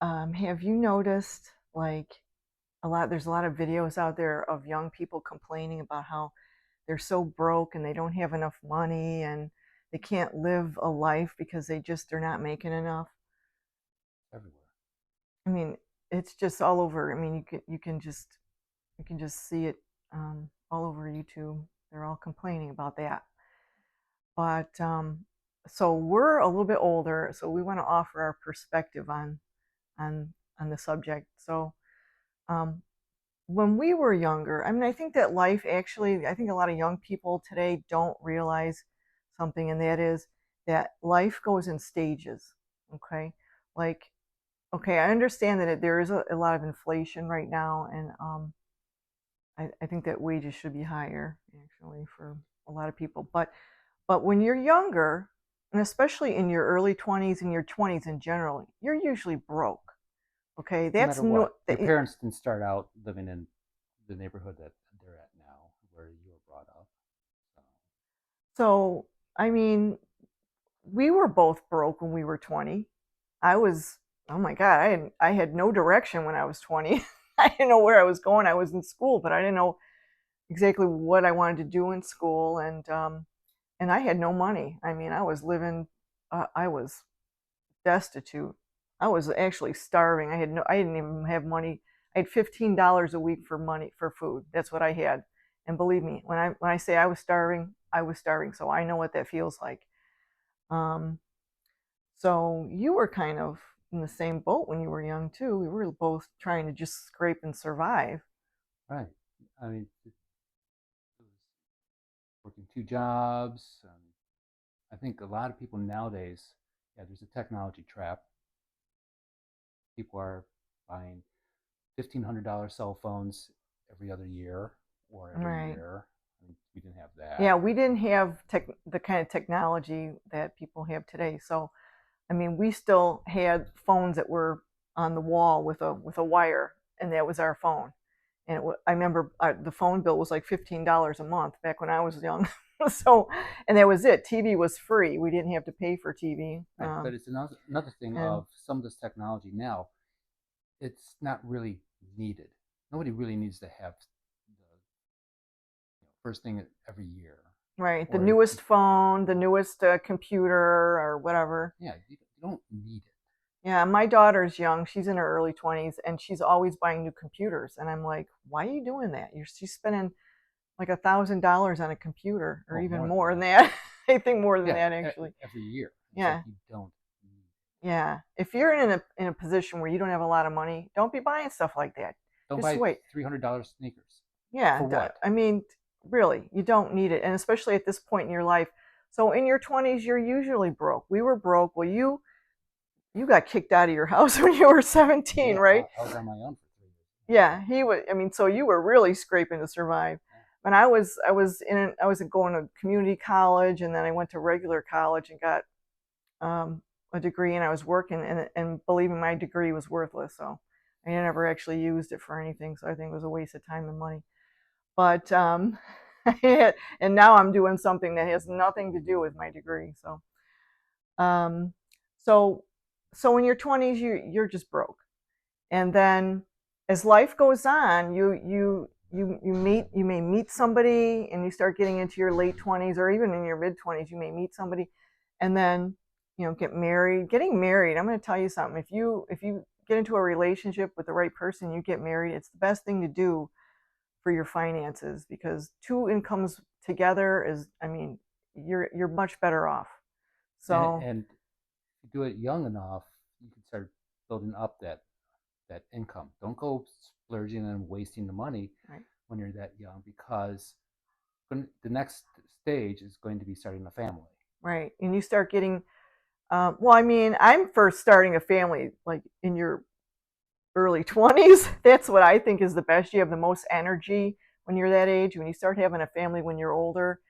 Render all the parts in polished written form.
Have you noticed like there's a lot of videos out there of young people complaining about how they're so broke and they don't have enough money and they can't live a life because they're not making enough. Everywhere. I mean, it's just all over. I mean, you can just see it all over YouTube. They're all complaining about that. But so we're a little bit older, so we want to offer our perspective on the subject. So um, when we were younger, I mean, I think that life actually, I think a lot of young people today don't realize something, and that is that life goes in stages. Okay, like okay, I understand that there is a lot of inflation right now, and I think that wages should be higher actually for a lot of people. But when you're younger, and especially in your early 20s and your 20s in general, you're usually broke. Okay, No that's matter no. what, your parents didn't start out living in the neighborhood that they're at now, where you were brought up. So, So I mean, we were both broke when we were 20. I was, oh my God, I had no direction when I was 20. I didn't know where I was going. I was in school, but I didn't know exactly what I wanted to do in school, and I had no money. I mean, I was destitute. I was actually starving. I didn't even have money. I had $15 a week for money for food. That's what I had. And believe me, when I say I was starving, I was starving. So I know what that feels like. Um, so you were kind of in the same boat when you were young too. We were both trying to just scrape and survive. right. I mean, it was working two jobs. I think a lot of people nowadays, yeah, there's a technology trap. People are buying $1,500 cell phones every other year or every Right. year. I mean, we didn't have that. Yeah, we didn't have the kind of technology that people have today. So, I mean, we still had phones that were on the wall with a wire, and that was our phone. And I remember the phone bill was like $15 a month back when I was young. So, and that was it. TV was free. We didn't have to pay for TV. Right, but it's another thing And of some of this technology now. It's not really needed. Nobody really needs to have the first thing every year, right, the or newest phone, the newest computer, or whatever. yeah, you don't need it. Yeah, my daughter's young. She's in her early 20s, and she's always buying new computers. And I'm like, why are you doing that? She's spending like $1,000 on a computer, or Well, even more than more than that. that. I think more than Yeah, that actually. every year. It's like Yeah, you don't need. yeah. If you're in a position where you don't have a lot of money, don't be buying stuff like that. Don't Just buy wait. $300 sneakers. Yeah, For what? I mean, really, you don't need it, and especially at this point in your life. So in your 20s, you're usually broke. We were broke. Well, you got kicked out of your house when you were 17, Yeah, right? I was on my own for 3 years. Yeah, he was. I mean, so you were really scraping to survive. Yeah, And I was going to community college, and then I went to regular college and got a degree, and I was working, and believe me, my degree was worthless. So I never actually used it for anything. So I think it was a waste of time and money. But and now I'm doing something that has nothing to do with my degree. Um, so so in your 20s, you're just broke, and then as life goes on, you may meet somebody, and you start getting into your late 20s, or even in your mid 20s, you may meet somebody, and then get married. Getting married, I'm going to tell you something. If you get into a relationship with the right person, you get married. It's the best thing to do for your finances, because two incomes together is, I mean, you're much better off. So and if you do it young enough, you can start building up that income. Don't go splurging and wasting the money right, when you're that young, because the next stage is going to be starting a family. right, and you start getting well, I mean, I'm first starting a family like in your early 20s. That's what I think is the best. You have the most energy when you're that age. When you start having a family when you're older,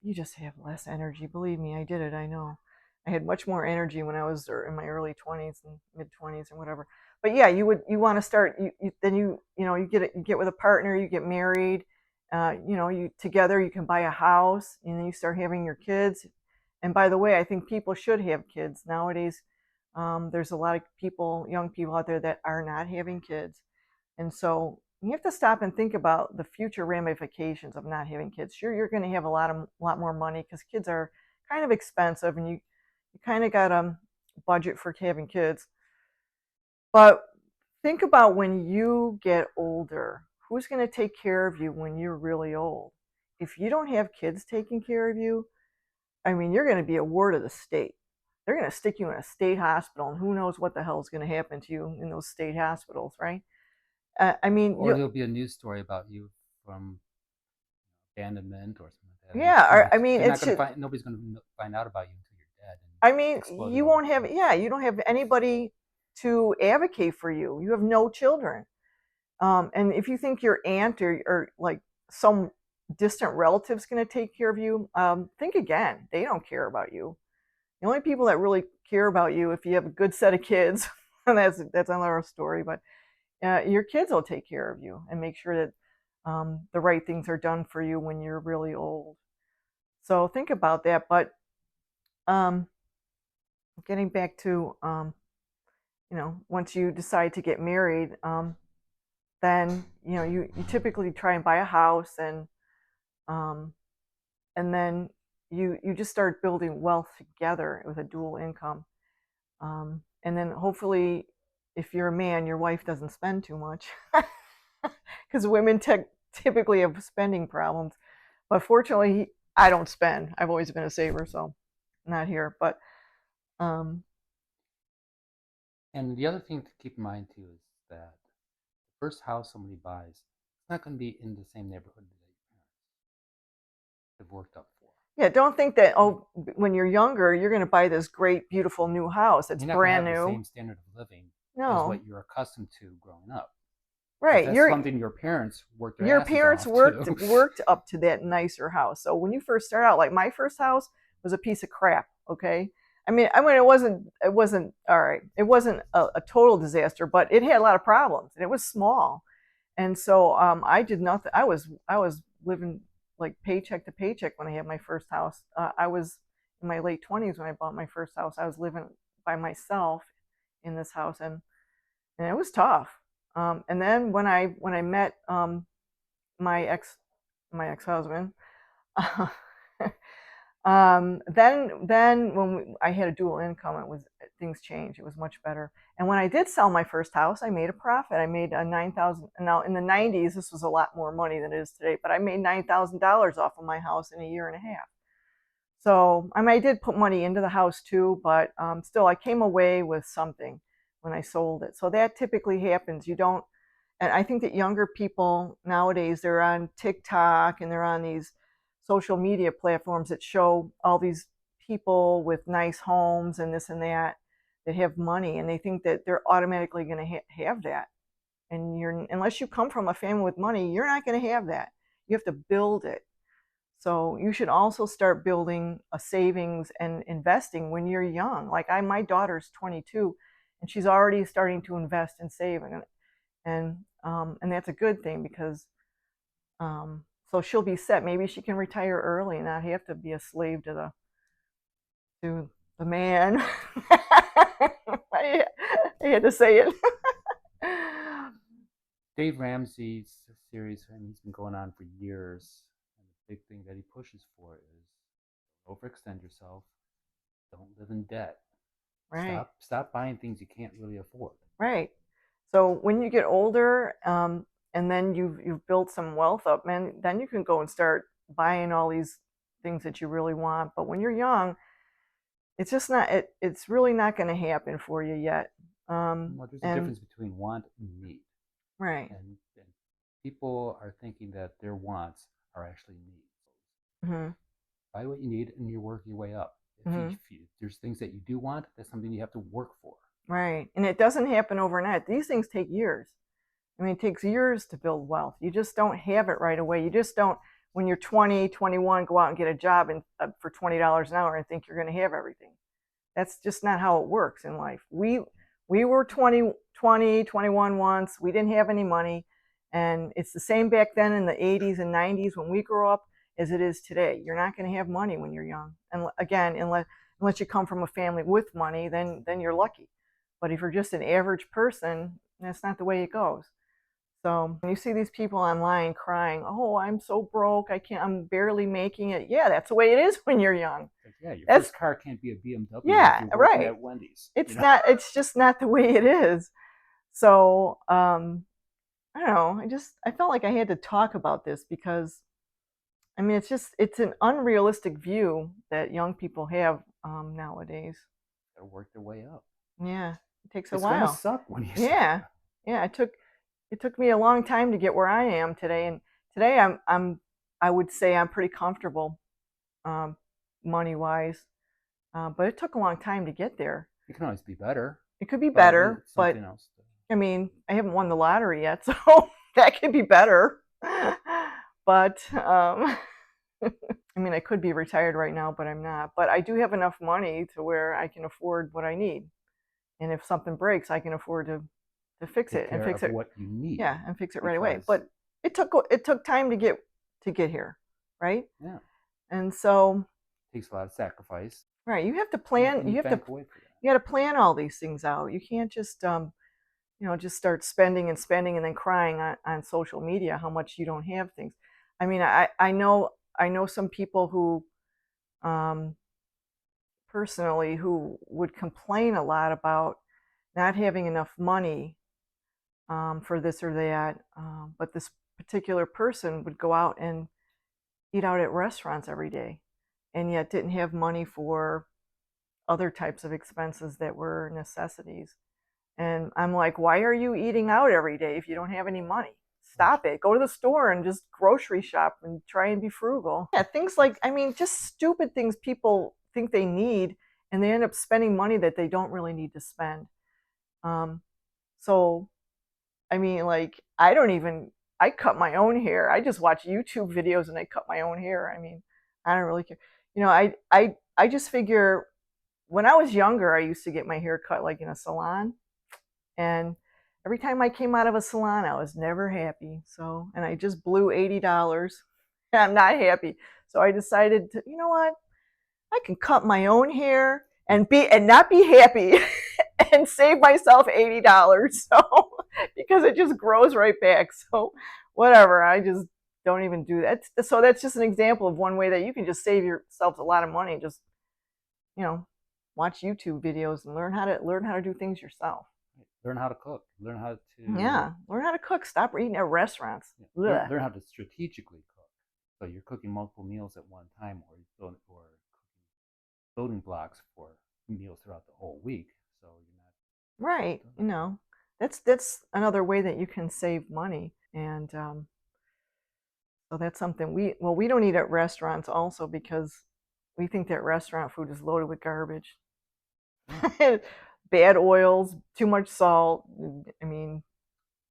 you just have less energy. Believe me, I did it. I know. I had much more energy when I was in my early 20s and mid 20s and whatever. But yeah, you want to start. Then you get with a partner. You get married. You together. You can buy a house, and then you start having your kids. And by the way, I think people should have kids nowadays. There's a lot of people, young people out there that are not having kids. And so you have to stop and think about the future ramifications of not having kids. Sure, you're going to have lot more money because kids are kind of expensive, and you kind of got a budget for having kids. But think about when you get older, who's going to take care of you when you're really old? If you don't have kids taking care of you, I mean, you're going to be a ward of the state. They're going to stick you in a state hospital, and who knows what the hell is going to happen to you in those state hospitals, right? I mean, Or there'll be a news story about you from abandonment or something like that. And yeah. I mean, they're not it's going to just, find, nobody's going to find out about you until you're dead and I mean, exploded you all won't over the have, place. yeah, you don't have anybody to advocate for you. You have no children. And if you think your aunt or like some distant relative's going to take care of you, think again. They don't care about you. The only people that really care about you, if you have a good set of kids, and that's another story. But your kids will take care of you and make sure that the right things are done for you when you're really old. So think about that. But um, getting back to once you decide to get married, then you typically try and buy a house, um, and then you just start building wealth together with a dual income. And then hopefully, if you're a man, your wife doesn't spend too much, because women typically have spending problems. But fortunately, I don't spend. I've always been a saver, so not here. But um, And the other thing to keep in mind too is that the first house somebody buys, it's not going to be in the same neighborhood that your parents have worked up for. yeah, don't think that, oh, when you're younger, you're going to buy this great, beautiful new house. It's You're not going to brand have the new. same standard of living as No, what you're accustomed to growing up, because right. that's something your parents worked their Your asses parents off worked to. worked up to that nicer house. So when you first start out, like my first house was a piece of crap. Okay, I mean, it wasn't all right. It wasn't a total disaster, but it had a lot of problems, and it was small. And so I did nothing. I was living like paycheck to paycheck when I had my first house. I was in my late 20s when I bought my first house. I was living by myself in this house, and it was tough. And then when I met my ex my ex husband, then I had a dual income, it was things changed. It was much better. And when I did sell my first house, I made a profit. I made a 9,000. Now in the 90s, this was a lot more money than it is today, but I made $9,000 off of my house in a year and a half. So I mean, I did put money into the house too, but still, I came away with something when I sold it. So that typically happens. You don't, and I think that younger people nowadays, they're on TikTok and they're on these social media platforms that show all these people with nice homes and this and that have money, and they think that they're automatically going to have that. And you're unless you come from a family with money, you're not going to have that. You have to build it. So you should also start building a savings and investing when you're young. Like my daughter's 22, and she's already starting to invest and save, and that's a good thing because so she'll be set. Maybe she can retire early and not have to be a slave to the man. I, I had to say it. Dave Ramsey's series, and he's been going on for years. And the big thing that he pushes for is overextend yourself, don't live in debt, Right. stop buying things you can't really afford. Right. So when you get older, and then you've built some wealth up, man, then you can go and start buying all these things that you really want. But when you're young, it's just not. It's really not going to happen for you yet. Well, there's a And difference between want and need, right. and people are thinking that their wants are actually needs. Hmm. Buy what you need, and you work your way up. Hmm. If there's things that you do want, that's something you have to work for. Right. And it doesn't happen overnight. These things take years. I mean, it takes years to build wealth. You just don't have it right away. You just don't, when you're 20, 21, go out and get a job for $20 an hour and think you're going to have everything. That's just not how it works in life. We were 21 once. We didn't have any money. And it's the same back then in the 80s and 90s when we grew up as it is today. You're not going to have money when you're young. And again, unless you come from a family with money, then you're lucky. But if you're just an average person, that's not the way it goes. So when you see these people online crying, "Oh, I'm so broke. I'm barely making it." Yeah, that's the way it is when you're young. Like, yeah, your That's first car can't be a BMW if yeah, you're working right. at Wendy's. It's not. It's just not the way it is. So I don't know. I felt like I had to talk about this because I mean it's an unrealistic view that young people have nowadays. Gotta work their way up. Yeah, it takes a It's gonna while. suck when you start. Yeah, yeah. It took me a long time to get where I am today, and today I would say I'm pretty comfortable, um, money wise, but it took a long time to get there. It can always be better, It could be but better, it's but something else. I mean I haven't won the lottery yet, so that could be better. But I mean I could be retired right now, but I'm not. But I do have enough money to where I can afford what I need, and if something breaks, I can afford to fix Take it and care fix of it. what you need Yeah, and fix it right away. because But it took time to get here, right? yeah, And so, it takes a lot of sacrifice, right, you have to plan. and You you have to bank away for that. you got to plan all these things out. You can't just just start spending and spending and then crying on social media how much you don't have things. I mean, I know some people who um, personally who would complain a lot about not having enough money for this or that, but this particular person would go out and eat out at restaurants every day and yet didn't have money for other types of expenses that were necessities. And I'm like, why are you eating out every day if you don't have any money? Stop it. Go to the store and just grocery shop and try and be frugal. Yeah, things like, I mean, just stupid things people think they need and they end up spending money that they don't really need to spend. Um, so I mean, like, I cut my own hair. I just watch YouTube videos and I cut my own hair. I mean, I don't really care. I just figure when I was younger, I used to get my hair cut like in a salon. And every time I came out of a salon, I was never happy. So, and I just blew $80. And I'm not happy. So I decided to, you know what? I can cut my own hair and not be happy and save myself $80. So because it just grows right back. So whatever, I just don't even do that. So that's just an example of one way that you can just save yourself a lot of money. Just you know, watch YouTube videos and learn how to do things yourself. Learn how to cook. Learn how to Yeah, learn how to cook. Stop eating at restaurants. yeah, Ugh. learn how to strategically cook. So you're cooking multiple meals at one time, or cooking building blocks for meals throughout the whole week. So you're not Right. doing that. That's another way that you can save money, and so that's something we don't eat at restaurants also because we think that restaurant food is loaded with garbage. Yeah, Bad oils, too much salt. I mean,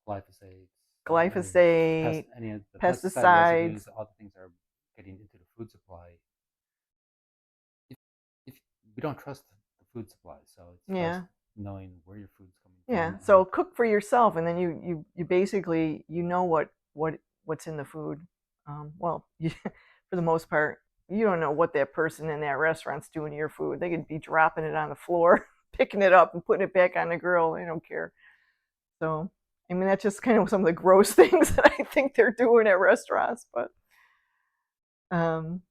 glyphosate, glyphosate, any of the pesticide pesticides. residues, all the things that are getting into the food supply. If, if we don't trust the food supply, so it's trust Yeah, knowing where your food's coming yeah. from, and So cook for yourself, and then you basically know what's in the food. Well, for the most part, you don't know what that person in that restaurant's doing to your food. They could be dropping it on the floor, picking it up, and putting it back on the grill. They don't care. So, I mean, that's just kind of some of the gross things that I think they're doing at restaurants. But um,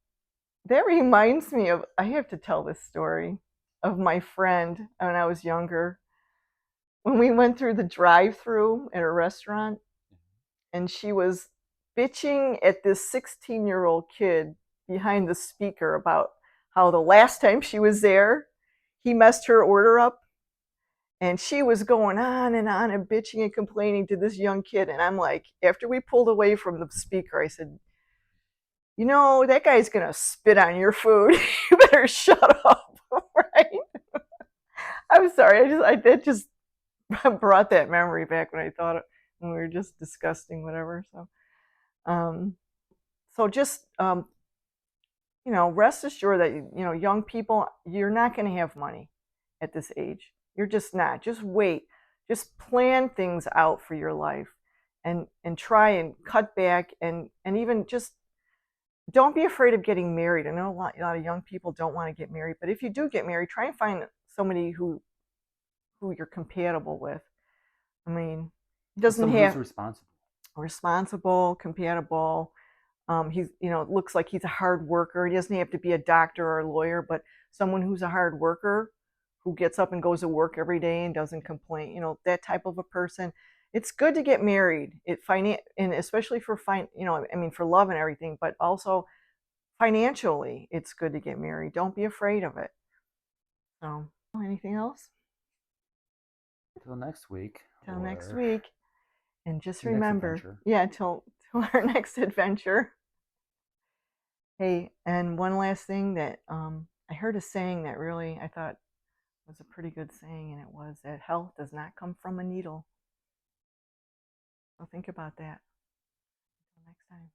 that reminds me of, I have to tell this story of my friend when I was younger. When we went through the drive through at a restaurant, and she was bitching at this 16-year-old kid behind the speaker about how the last time she was there, he messed her order up. And she was going on and bitching and complaining to this young kid. And I'm like, after we pulled away from the speaker, I said, that guy's going to spit on your food. You better shut up. Right? I'm sorry. That just brought that memory back when I thought it, when we were just disgusting, whatever. Um, so just, rest assured that, young people, you're not going to have money at this age. You're just not. Just wait. Just plan things out for your life and try and cut back and even just don't be afraid of getting married. I know a lot of young people don't want to get married, but if you do get married, try and find somebody who you're compatible with. I mean, it And doesn't someone who's have responsible. responsible, compatible. He's, looks like he's a hard worker. He doesn't have to be a doctor or a lawyer, but someone who's a hard worker, who gets up and goes to work every day and doesn't complain. That type of a person. It's good to get married. And especially for I mean, for love and everything, but also financially, it's good to get married. Don't be afraid of it. So, anything else? Until next week Till next or week. And just the next remember, adventure. yeah, till our next adventure. Hey, and one last thing that I heard a saying that really I thought was a pretty good saying, and it was that health does not come from a needle. So think about that. Until next time.